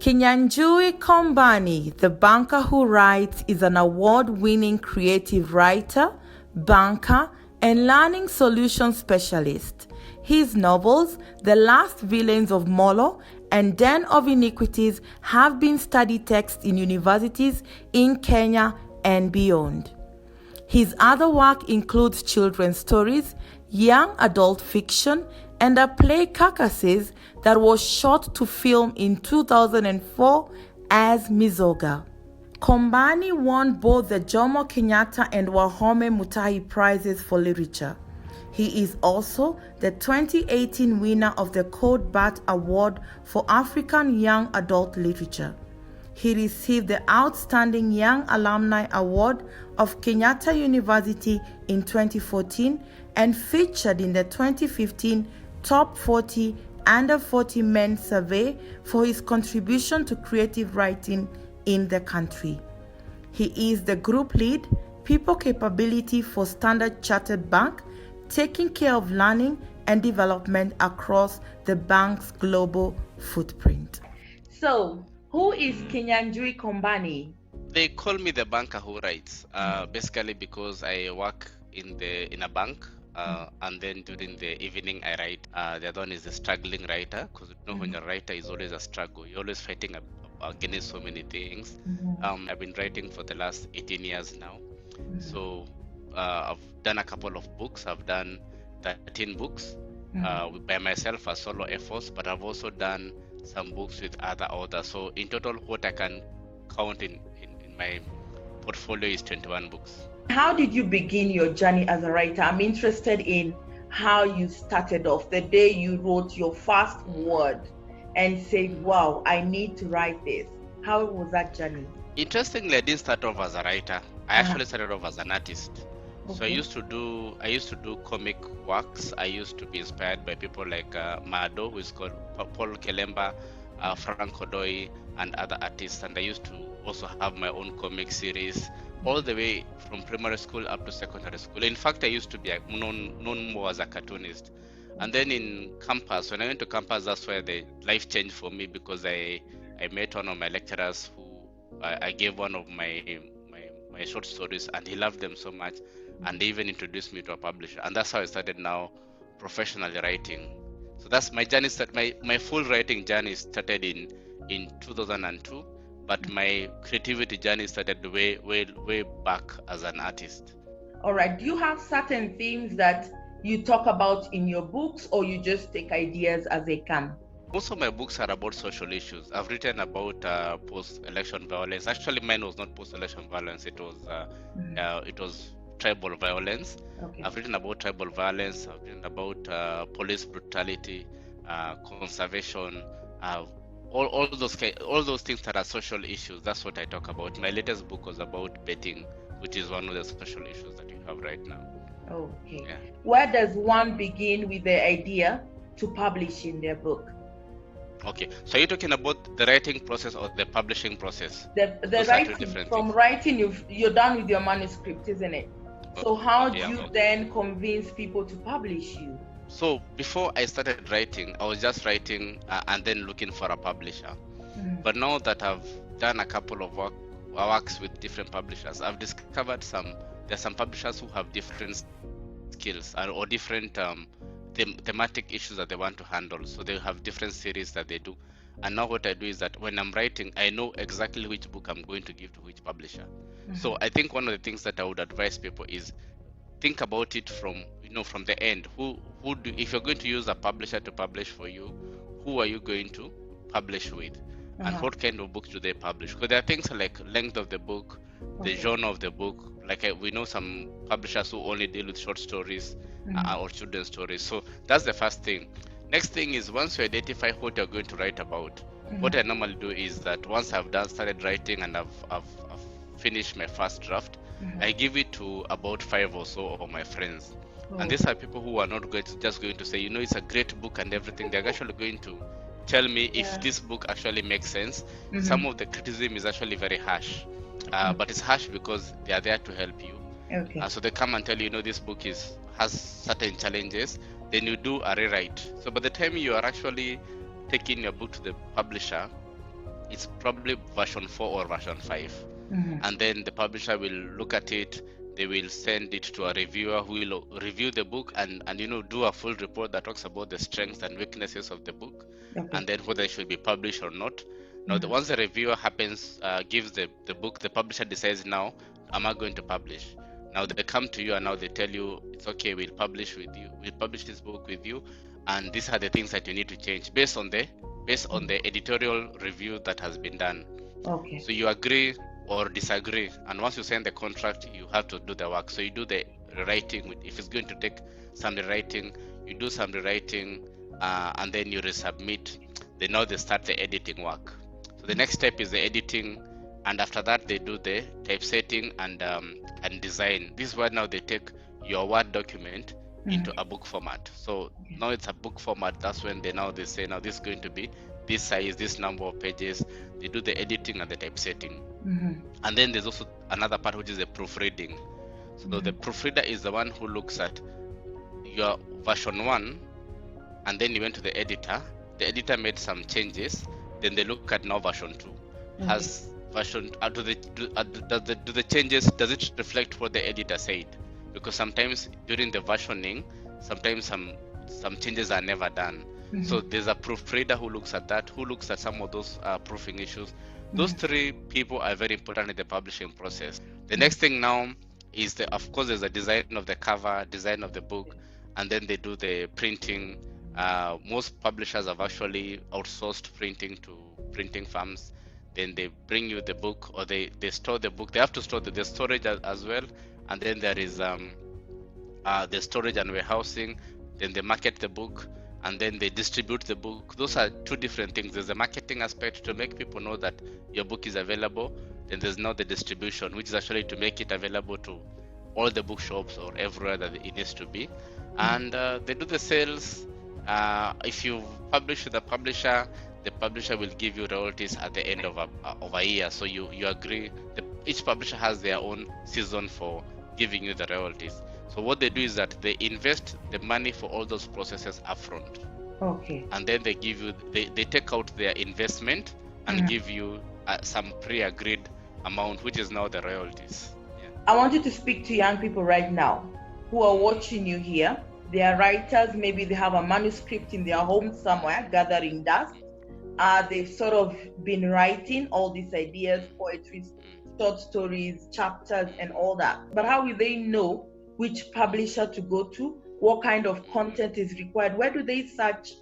Kinyanjui Kombani, the banker who writes, is an award-winning creative writer, banker, and learning solutions specialist. His novels, The Last Villains of Molo and Den of Inequities, have been study texts in universities in Kenya and beyond. His other work includes children's stories, young adult fiction, and a play Carcasses that was shot to film in 2004 as Mizoga. Kombani won both the Jomo, Kenyatta, and Wahome Mutahi prizes for literature. He is also the 2018 winner of the CODE Burt Award for African Young Adult Literature. He received the Outstanding Young Alumni Award of Kenyatta University in 2014 and featured in the 2015 Top 40 Under 40 Men survey for his contribution to creative writing in the country. He is the group lead, People Capability for Standard Chartered Bank, taking care of learning and development across the bank's global footprint. So, who is Kinyanjui Kombani? They call me the banker who writes, basically because I work in a bank, and then during the evening I write. The other one is the struggling writer, because you know when you're a writer is always a struggle. You're always fighting against so many things. I've been writing for the last 18 years now. So I've done a couple of books. I've done 13 books by myself as solo efforts, but I've also done some books with other authors. So in total, what I can count in my portfolio is 21 books. How did you begin your journey as a writer? I'm interested in how you started off, the day you wrote your first word and said, wow, I need to write this. How was that journey? Interestingly, I didn't start off as a writer. I actually started off as an artist. Okay. So I used to do comic works. I used to be inspired by people like Mado, who is called Paul Kelemba, Frank Odoi, and other artists. And I used to also have my own comic series, all the way from primary school up to secondary school. In fact, I used to be known more as a cartoonist. And then in campus, when I went to campus, that's where the life changed for me, because I met one of my lecturers who I gave one of my short stories, and he loved them so much, and they even introduced me to a publisher. And that's how I started now professionally writing. So that's my journey. My full writing journey started in 2002. But my creativity journey started way back as an artist. All right. Do you have certain themes that you talk about in your books, or you just take ideas as they come? Most of my books are about social issues. I've written about post-election violence. Actually, mine was not post-election violence. It was tribal violence. Okay. I've written about tribal violence. I've written about police brutality, conservation. All those things that are social issues, that's what I talk about. My latest book was about betting, which is one of the social issues that you have right now. Okay. Yeah. Where does one begin with the idea to publish in their book? Okay. So you're talking about the writing process or the publishing process? The writing, from writing, you're done with your manuscript, isn't it? So how do you then convince people to publish you? So before I started writing, I was just writing and then looking for a publisher. But now that I've done a couple of works with different publishers, I've discovered there's some publishers who have different skills or different thematic issues that they want to handle. So they have different series that they do. And now what I do is that when I'm writing, I know exactly which book I'm going to give to which publisher. So I think one of the things that I would advise people is think about it from the end. If you're going to use a publisher to publish for you, who are you going to publish with? And what kind of books do they publish? Because there are things like length of the book, the genre of the book. Like we know some publishers who only deal with short stories or children's stories. So that's the first thing. Next thing is, once you identify what you're going to write about, what I normally do is that once I've started writing and I've finished my first draft, I give it to about 5 or so of my friends. And these are people who are not just going to say, it's a great book and everything. They're actually going to tell me if this book actually makes sense. Some of the criticism is actually very harsh, but it's harsh because they are there to help you. Okay. So they come and tell you, this book has certain challenges. Then you do a rewrite. So by the time you are actually taking your book to the publisher, it's probably version 4 or version 5. And then the publisher will look at it. They will send it to a reviewer who will review the book and do a full report that talks about the strengths and weaknesses of the book, and then whether it should be published or not. Now, once the reviewer gives the book, the publisher decides, now, am I going to publish? Now they come to you and now they tell you, it's okay, we'll publish this book with you, and these are the things that you need to change based on the editorial review that has been done. Okay. So you agree or disagree, and once you sign the contract, you have to do the work. So you do the rewriting. If it's going to take some rewriting, you do some rewriting, and then you resubmit. Then now they start the editing work. So the next step is the editing, and after that they do the typesetting and design. This is where now they take your Word document into a book format. So now it's a book format. That's when they say, now this is going to be this size, this number of pages. They do the editing and the typesetting. And then there's also another part, which is the proofreading. So the proofreader is the one who looks at your version 1, and then you went to the editor. The editor made some changes. Then they look at now version 2. Has version do the changes, does it reflect what the editor said? Because sometimes during the versioning, sometimes some changes are never done. So there's a proofreader who looks at that, who looks at some of those proofing issues. Those 3 people are very important in the publishing process. The next thing now is of course there's a design of the cover, design of the book, and then they do the printing. Most publishers have actually outsourced printing to printing firms. Then they bring you the book, or they store the book. They have to store the storage as well, and then there is the storage and warehousing. Then they market the book, and then they distribute the book. Those are 2 different things. There's a marketing aspect to make people know that your book is available. Then there's now the distribution, which is actually to make it available to all the bookshops or everywhere that it needs to be. And they do the sales. If you publish with a publisher, the publisher will give you royalties at the end of a year. So you agree. Each publisher has their own season for giving you the royalties. So what they do is that they invest the money for all those processes upfront. Okay. And then they give you, they take out their investment and give you some pre-agreed amount, which is now the royalties. I want you to speak to young people right now who are watching you here. They are writers. Maybe they have a manuscript in their home somewhere gathering dust. They've sort of been writing all these ideas, poetry, short stories, chapters, and all that. But how will they know which publisher to go to? What kind of content is required? Where do they search?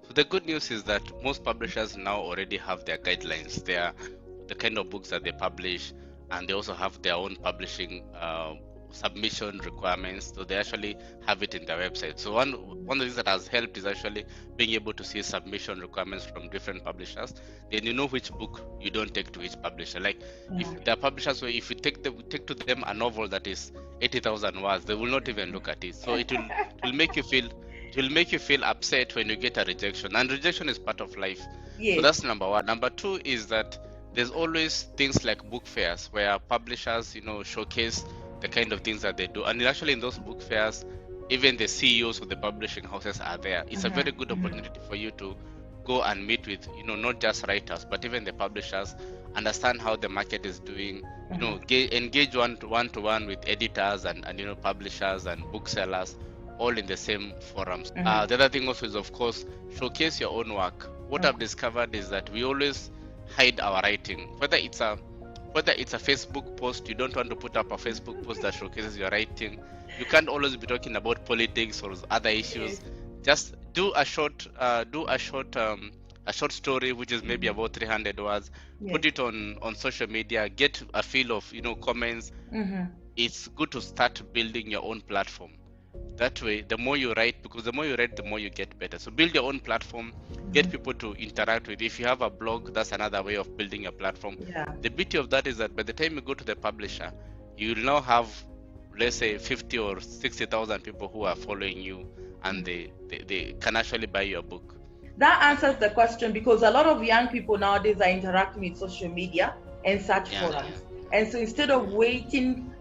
So the good news is that most publishers now already have their guidelines. They are the kind of books that they publish, and they also have their own publishing submission requirements. So they actually have it in their website. So one of the things that has helped is actually being able to see submission requirements from different publishers. Then you know which book you don't take to each publisher. Like if there are publishers where if you take to them a novel that is 80,000 words, they will not even look at it. So it will make you feel upset when you get a rejection, and rejection is part of life. So that's number 1. Number 2 is that there's always things like book fairs where publishers showcase the kind of things that they do, and actually in those book fairs, even the CEOs of the publishing houses are there. It's a very good opportunity for you to go and meet with not just writers but even the publishers, understand how the market is doing, engage one-to-one with editors and publishers and booksellers, all in the same forums. The other thing also is, of course, showcase your own work. What I've discovered is that we always hide our writing, whether it's a Facebook post. You don't want to put up a Facebook post that showcases your writing. You can't always be talking about politics or other issues. Just do a short story which is maybe about 300 words. Put it on social media. Get a feel of comments. It's good to start building your own platform. That way, the more you write, because the more you write, the more you get better. So build your own platform, get people to interact with. If you have a blog, that's another way of building your platform. The beauty of that is that by the time you go to the publisher, you will now have, let's say, 50 or 60,000 people who are following you, and they can actually buy your book. That answers the question, because a lot of young people nowadays are interacting with social media and search forums. And so instead of waiting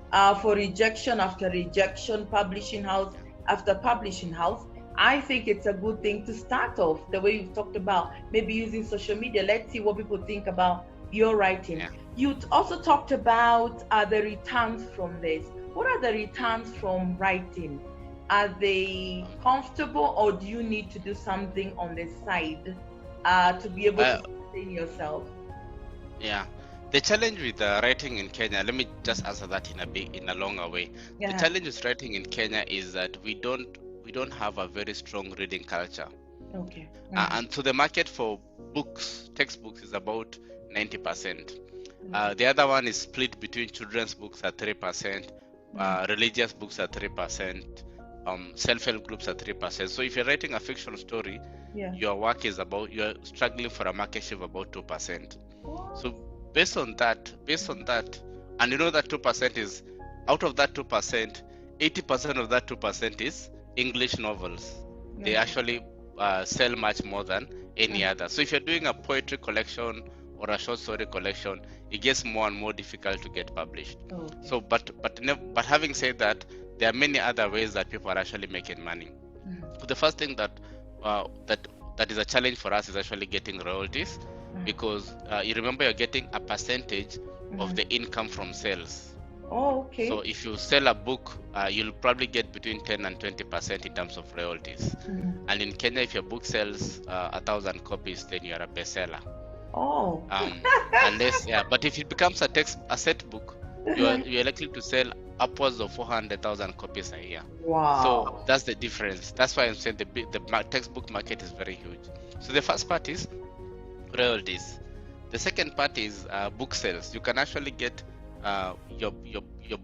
for rejection after rejection, publishing house after publishing house, I think it's a good thing to start off the way you've talked about, maybe using social media. Let's see what people think about your writing. Yeah. You also talked about the returns from this. What are the returns from writing? Are they comfortable, or do you need to do something on the side to be able to sustain yourself? Yeah. The challenge with writing in Kenya, let me just answer that in a longer way. Yeah. The challenge with writing in Kenya is that we don't have a very strong reading culture. Okay. And so the market for books, textbooks, is about 90%. The other one is split between children's books at 3%, religious books at 3%, self-help groups at 3%. So if you're writing a fictional story, your work is you're struggling for a market share of about 2%. So based on that, and you know that 2% is, out of that 2%, 80% of that 2% is English novels. They actually sell much more than any other. So if you're doing a poetry collection or a short story collection, it gets more and more difficult to get published. So, but having said that, there are many other ways that people are actually making money. So the first thing that is a challenge for us is actually getting royalties, because you remember you're getting a percentage of the income from sales. Okay. So if you sell a book, you'll probably get between 10 and 20% in terms of royalties. And in Kenya, if your book sells 1,000 copies, then you're a bestseller. Unless, but if it becomes a set book, you're likely to sell upwards of 400,000 copies a year. Wow. So that's the difference. That's why I'm saying the textbook market is very huge. So the first part is royalties. The second part is book sales. You can actually get your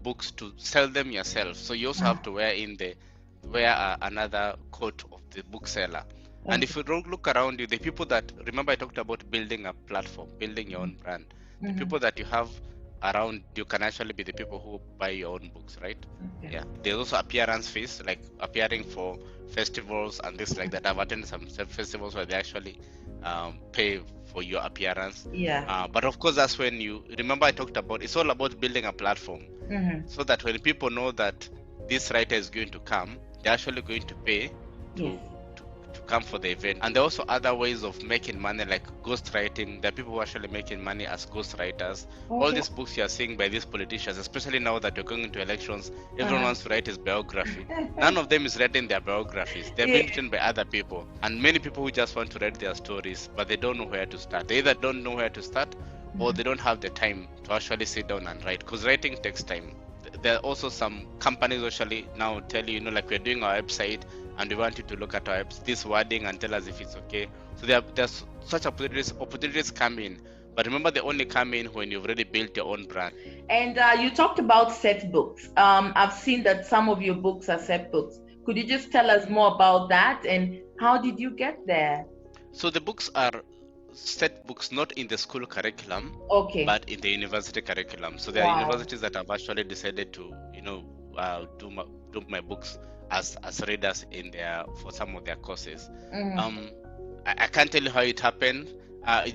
books to sell them yourself. So you also have to wear another coat of the bookseller. And if you don't look around you, the people that, remember I talked about building a platform, building your own brand. The people that you have around you can actually be the people who buy your own books, right? Yeah. There's also appearance fees, like appearing for festivals and things like that. I've attended some festivals where they actually pay for your appearance. But of course, that's when you remember I talked about, it's all about building a platform, so that when people know that this writer is going to come, they're actually going to pay to come for the event. And there are also other ways of making money, like ghostwriting. There are people who are actually making money as ghostwriters. All these books you are seeing by these politicians, especially now that you're going into elections, everyone wants to write his biography. None of them is writing their biographies. They're being written by other people. And many people who just want to write their stories, but they don't know where to start. They either don't know where to start, or they don't have the time to actually sit down and write, because writing takes time. There are also some companies actually now tell you, like we're doing our website and we want you to look at our this wording and tell us if it's okay. So there's such opportunities come in, but remember they only come in when you've already built your own brand. And you talked about set books. I've seen that some of your books are set books. Could you just tell us more about that, and how did you get there? So the books are set books, not in the school curriculum, but in the university curriculum. So there are universities that have actually decided to, do my books as readers for some of their courses. I can't tell you how it happened. There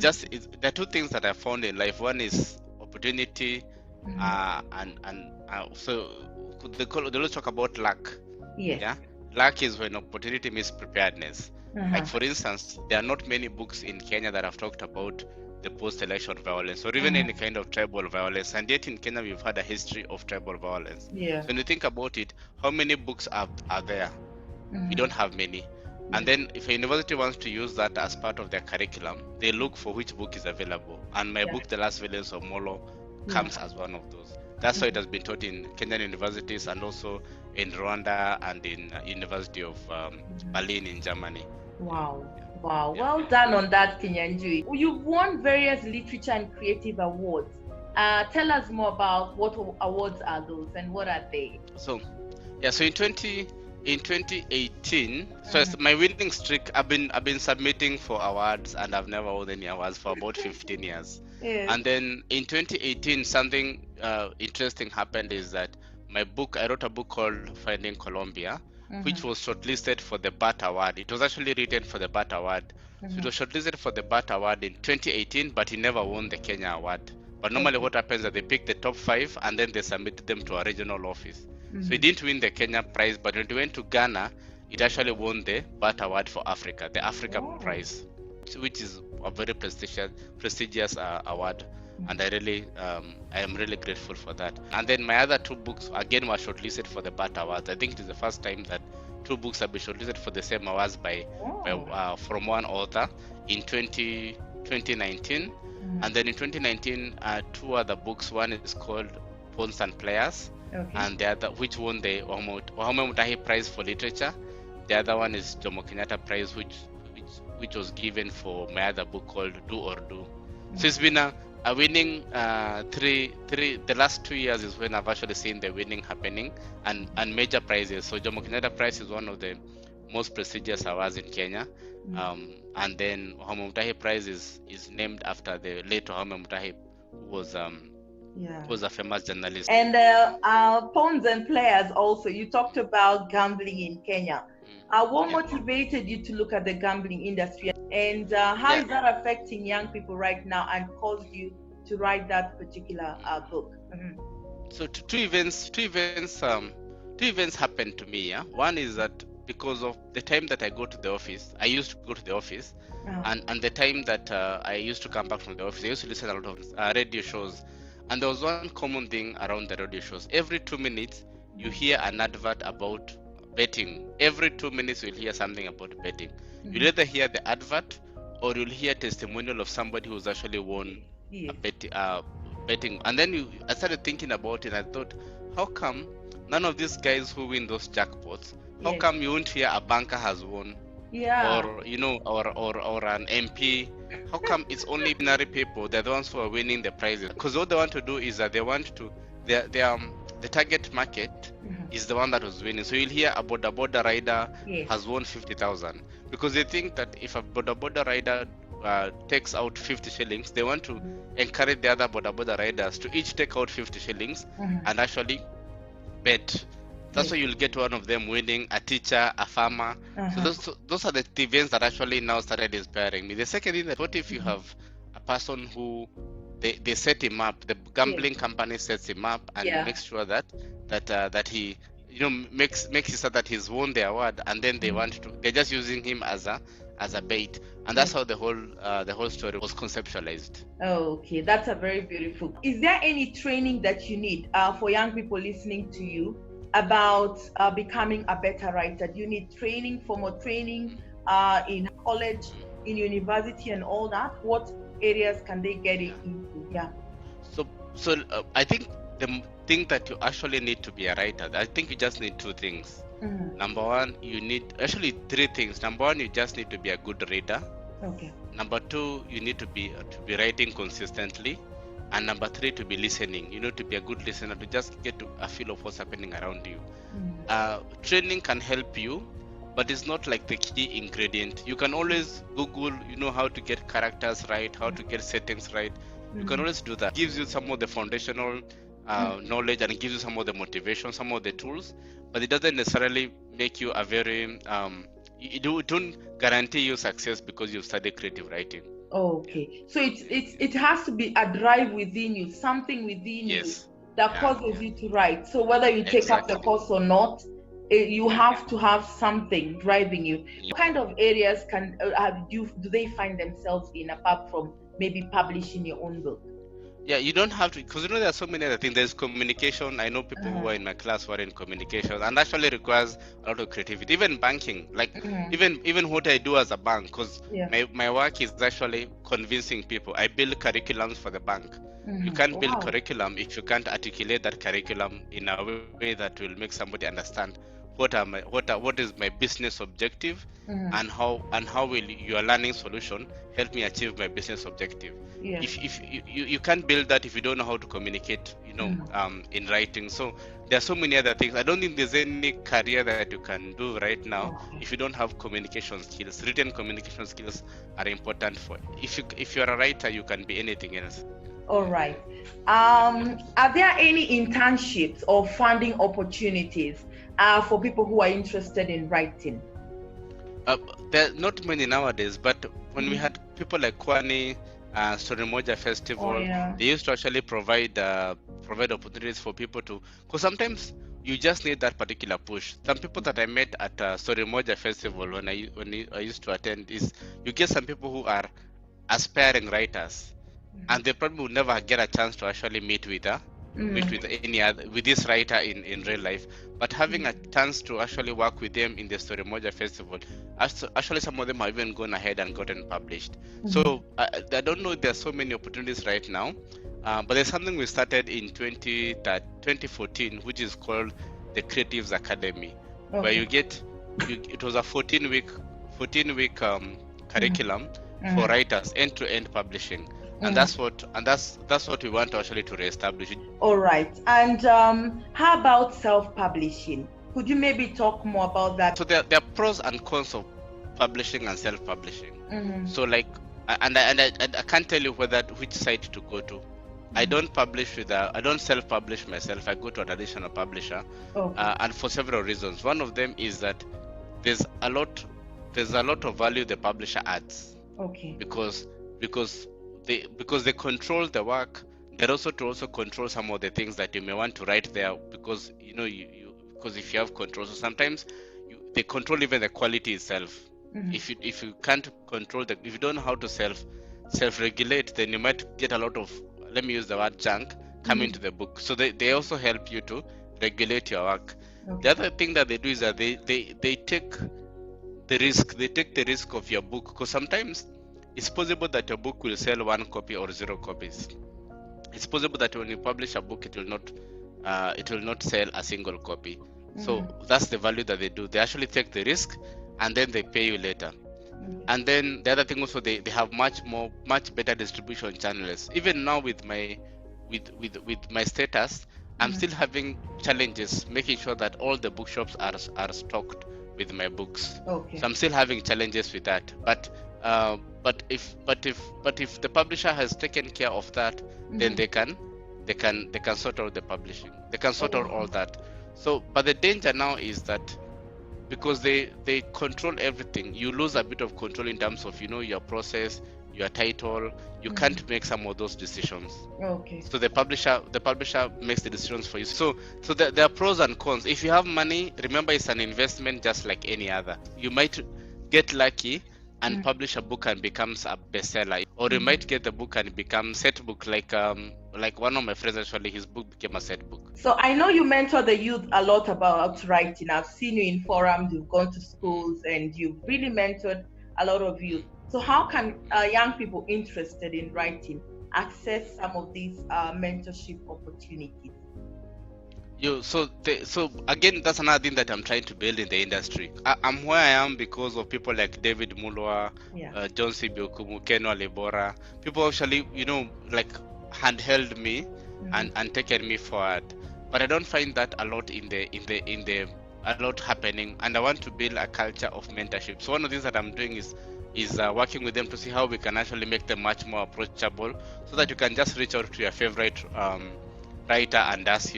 are two things that I found in life. One is opportunity, so they always talk about luck. Luck is when opportunity meets preparedness. Like for instance, there are not many books in Kenya that have talked about the post-election violence, or even any kind of tribal violence, and yet in Kenya we've had a history of tribal violence. So when you think about it, how many books are there? We don't have many. And then if a university wants to use that as part of their curriculum, they look for which book is available. And my book, The Last Villains of Molo, comes as one of those. That's why it has been taught in Kenyan universities, and also in Rwanda and in University of Berlin in Germany. Wow. Well done on that, Kinyanjui. You've won various literature and creative awards. Tell us more about what awards are those and what are they? So in 2018, so it's my winning streak. I've been submitting for awards, and I've never won any awards for about 15 years. And then in 2018, something interesting happened, is that I wrote a book called Finding Colombia, which was shortlisted for the Burt Award. It was actually written for the Burt Award. So it was shortlisted for the Burt Award in 2018, but it never won the Kenya Award. But normally what happens is that they pick the top 5 and then they submit them to a regional office. So it didn't win the Kenya prize, but when it went to Ghana, it actually won the Burt Award for Africa, the Africa Prize, which is a very prestigious award. And I am really grateful for that. And then my other two books again were shortlisted for the Burt Awards. I think it is the first time that two books have been shortlisted for the same awards from one author in 2019. And then in 2019, two other books. One is called Pawns and Players, and the other, which won the Wahome Mutahi Prize for Literature. The other one is Jomo Kenyatta Prize, which was given for my other book called Do or Do. So it's been a winning the last 2 years is when I've actually seen the winning happening, and major prizes. So Jomo Kenyatta Prize is one of the most prestigious awards in Kenya. And then Wahome Mutahi Prize is named after the late Wahome Mutahi, who was a famous journalist. And Pawns and Players also, you talked about gambling in Kenya. What motivated you to look at the gambling industry, and how is that affecting young people right now and caused you to write that particular book? So two events happened to me. One is that because of the time that I go to the office, I used to go to the office, and the time that I used to come back from the office, I used to listen a lot of radio shows. And there was one common thing around the radio shows. Every 2 minutes, you hear an advert about betting. Every 2 minutes, you'll hear something about betting. You'll either hear the advert, or you'll hear testimonial of somebody who's actually won betting. And then I started thinking about it. And I thought, how come none of these guys who win those jackpots, how come you won't hear a banker has won? Or or an MP? How come it's only ordinary people, they're the ones who are winning the prizes? Because what they want to do is that they want to, the target market is the one that was winning. So you'll hear a boda rider has won 50,000, because they think that if a boda rider takes out 50 shillings, they want to encourage the other boda riders to each take out 50 shillings and actually bet. That's why you'll get one of them winning, a teacher, a farmer. So those are the events that actually now started inspiring me. The second thing is, what if you have a person who they set him up, the gambling company sets him up and makes sure that he makes it so that he's won the award, and then they're just using him as a bait, and that's how the whole story was conceptualized. Okay, that's a very beautiful. Is there any training that you need for young people listening to you about becoming a better writer? Do you need training, formal training in college, in university, and all that? What areas can they get it into? So I think the thing that you actually need to be a writer, I think you just need two things. Number one, you need actually three things. Number one, you just need to be a good reader. Number two, you need to be writing consistently. And number three, to be listening. You know, to be a good listener, to just get a feel of what's happening around you. Training can help you, but it's not like the key ingredient. You can always Google, how to get characters right, how to get settings right. You can always do that. It gives you some of the foundational knowledge, and it gives you some of the motivation, some of the tools, but it doesn't necessarily make you a very, it don't guarantee you success because you've studied creative writing. Okay, so it has to be a drive within you, something within you that causes you to write. So whether you take up the course or not, you have to have something driving you. What kind of areas do they find themselves in, apart from maybe publishing your own book? Yeah, you don't have to, because there are so many other things. There's communication. I know people who are in my class who are in communication, and actually requires a lot of creativity. Even banking, even what I do as a bank, because my work is actually convincing people. I build curriculums for the bank. You can't build curriculum if you can't articulate that curriculum in a way that will make somebody understand what is my business objective, and how will your learning solution help me achieve my business objective. If you can't build that if you don't know how to communicate, in writing. So there are so many other things. I don't think there's any career that you can do right now if you don't have communication skills. Written communication skills are important for. If you're a writer, you can be anything else. All right. Are there any internships or funding opportunities for people who are interested in writing? There are not many nowadays, but when we had people like Kwani, Story Moja Festival, they used to actually provide opportunities for people to, because sometimes you just need that particular push. Some people that I met at Story Moja Festival when I used to attend is you get some people who are aspiring writers, and they probably would never get a chance to actually meet with any other with this writer in real life. But having a chance to actually work with them in the Story Moja Festival, actually some of them have even gone ahead and gotten published. So I don't know, there's so many opportunities right now, but there's something we started in 2014, which is called the Creatives Academy, where it was a 14-week curriculum for writers, end-to-end publishing. And that's what we want actually to reestablish. All right. And how about self-publishing? Could you maybe talk more about that? So there are pros and cons of publishing and self-publishing. So like, and I can't tell you which site to go to. I don't self-publish myself. I go to a traditional publisher, and for several reasons. One of them is that there's a lot of value the publisher adds. Because they control the work. They're also control some of the things that you may want to write there, because because if you have control, so sometimes they control even the quality itself. If you can't control if you don't know how to self-regulate, then you might get a lot of, let me use the word, junk come into the book. So they also help you to regulate your work. The other thing that they do is that they take the risk. They take the risk of your book, because sometimes it's possible that your book will sell 1 copy or 0 copies. It's possible that when you publish a book, it will not sell a single copy. So that's the value that they do. They actually take the risk, and then they pay you later. And then the other thing also, they have much better distribution channels. Even now with my status, I'm still having challenges making sure that all the bookshops are stocked with my books. So I'm still having challenges with that. But if the publisher has taken care of that, then they can sort out the publishing. They can sort out all that. So, but the danger now is that because they control everything, you lose a bit of control in terms of your process, your title. You can't make some of those decisions. So the publisher makes the decisions for you. So there are pros and cons. If you have money, remember it's an investment just like any other. You might get lucky and publish a book and becomes a bestseller, or you might get the book and become set book, like one of my friends, actually his book became a set book. So I know you mentor the youth a lot about writing. I've seen you in forums, you've gone to schools, and you've really mentored a lot of youth. So how can young people interested in writing access some of these mentorship opportunities? So again, that's another thing that I'm trying to build in the industry. I'm where I am because of people like David Mulwa, John C. Biokumu, Ken Walibora. People actually, handheld me and taken me forward. But I don't find that a lot a lot happening, and I want to build a culture of mentorship. So one of the things that I'm doing is working with them to see how we can actually make them much more approachable, so that you can just reach out to your favorite writer and ask,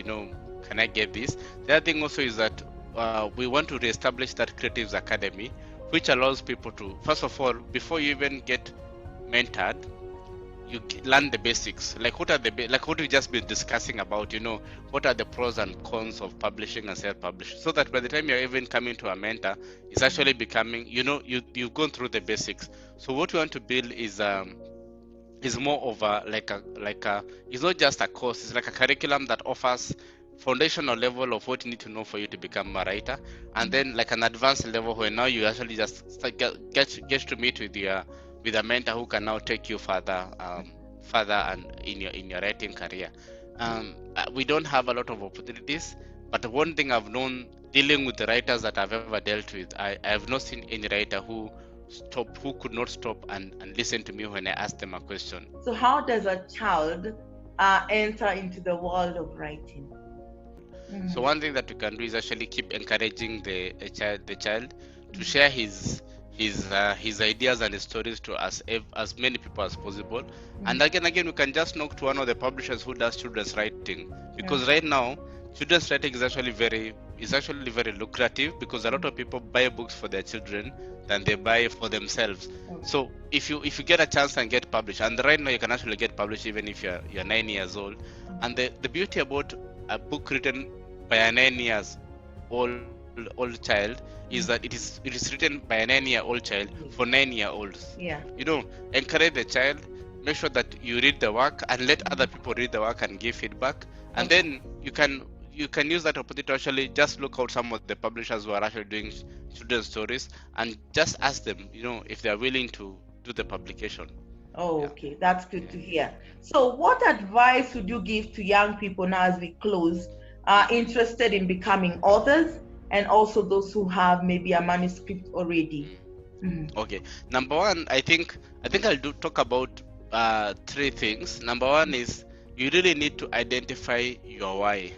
can I get this? The other thing also is that we want to reestablish that Creatives Academy, which allows people to, first of all, before you even get mentored, you learn the basics. Like what we've just been discussing about, what are the pros and cons of publishing and self-publishing, so that by the time you're even coming to a mentor, it's actually becoming, you've gone through the basics. So what we want to build is more of it's not just a course, it's like a curriculum that offers foundational level of what you need to know for you to become a writer, and then like an advanced level where now you actually just get to meet with a mentor who can now take you further and in your writing career. We don't have a lot of opportunities, but one thing I've known dealing with the writers that I've ever dealt with, I have not seen any writer who could not stop and listen to me when I asked them a question. So how does a child enter into the world of writing? So one thing that we can do is actually keep encouraging the child to share his ideas and his stories to as many people as possible. And again we can just knock to one of the publishers who does children's writing, because right now children's writing is actually very lucrative, because a lot of people buy books for their children than they buy for themselves. So if you get a chance and get published, and right now you can actually get published even if you're 9 years old. And the beauty about a book written by a 9 years old child is that it is written by a 9-year-old child for 9-year-olds. Yeah. Encourage the child, make sure that you read the work and let other people read the work and give feedback, and then you can use that opportunity to actually just look out some of the publishers who are actually doing children's stories and just ask them, if they are willing to do the publication. Oh, okay, that's good to hear. So what advice would you give to young people now as we close, interested in becoming authors, and also those who have maybe a manuscript already? Okay, number one, I think I'll talk about 3 things. Number one is you really need to identify your why.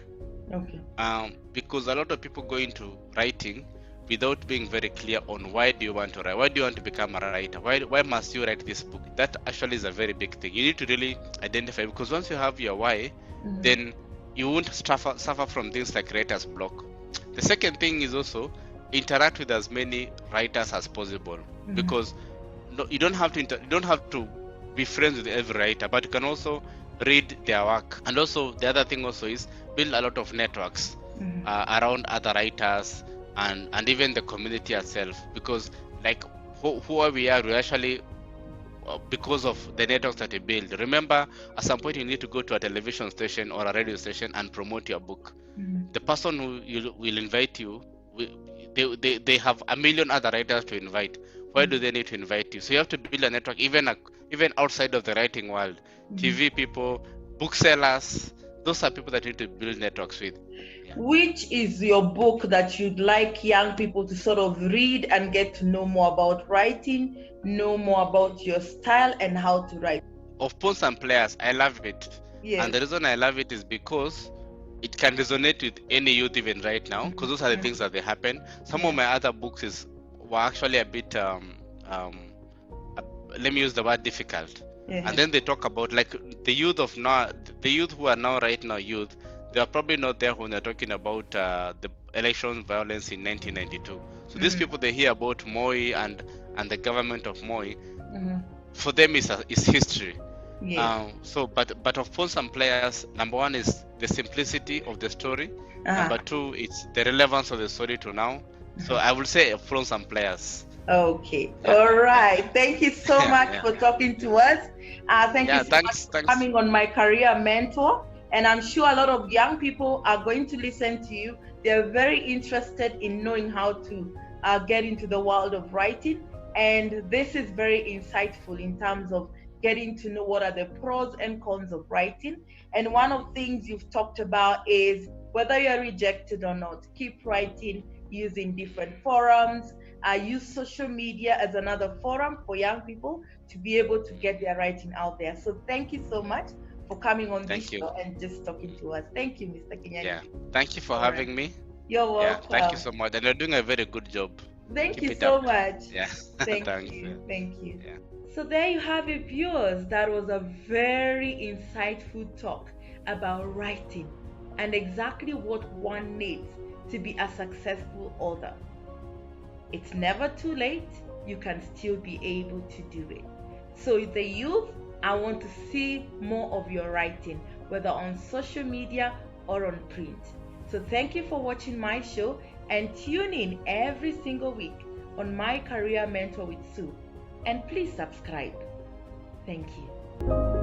Okay. Because a lot of people go into writing without being very clear on why do you want to write, why do you want to become a writer, why must you write this book. That actually is a very big thing. You need to really identify, because once you have your why, then you won't suffer from things like writer's block. The second thing is also interact with as many writers as possible, because you don't have to be friends with every writer, but you can also read their work. And also the other thing also is build a lot of networks around other writers and even the community itself, because like who we are, we actually because of the networks that we build. Remember, at some point you need to go to a television station or a radio station and promote your book. The person who will invite you, they have a million other writers to invite. Why do they need to invite you? So you have to build a network even outside of the writing world. TV people, booksellers, those are people that you need to build networks with. Which is your book that you'd like young people to sort of read and get to know more about writing, know more about your style and how to write? Of Pawns and Players, I love it. Yes. And the reason I love it is because it can resonate with any youth even right now, because those are the things that they happen. Some of my other books were actually a bit let me use the word difficult. And then they talk about like the youth of now, the youth who are now right now youth, they are probably not there when they're talking about the election violence in 1992. So these people, they hear about Moi and the government of Moi. For them is history. But of Pawns and Players, number one is the simplicity of the story. Number two, it's the relevance of the story to now. So I will say Pawns and Players. Okay. All right. Thank you so much for talking to us. Thank you so much for coming on My Career Mentor. And I'm sure a lot of young people are going to listen to you. They're very interested in knowing how to get into the world of writing. And this is very insightful in terms of getting to know what are the pros and cons of writing. And one of the things you've talked about is whether you're rejected or not, keep writing using different forums. Use social media as another forum for young people to be able to get their writing out there. So thank you so much for coming on this show and just talking to us. Thank you, Mr. Kinyanjui. Yeah, thank you for having me. You're welcome. Yeah, thank you so much. And you're doing a very good job. Thank you so much. Yeah. Thank you. Thank you. Yeah. So there you have it, viewers. That was a very insightful talk about writing and exactly what one needs to be a successful author. It's never too late. You can still be able to do it. So the youth, I want to see more of your writing, whether on social media or on print. So thank you for watching my show, and tune in every single week on My Career Mentor with Sue. And please subscribe. Thank you.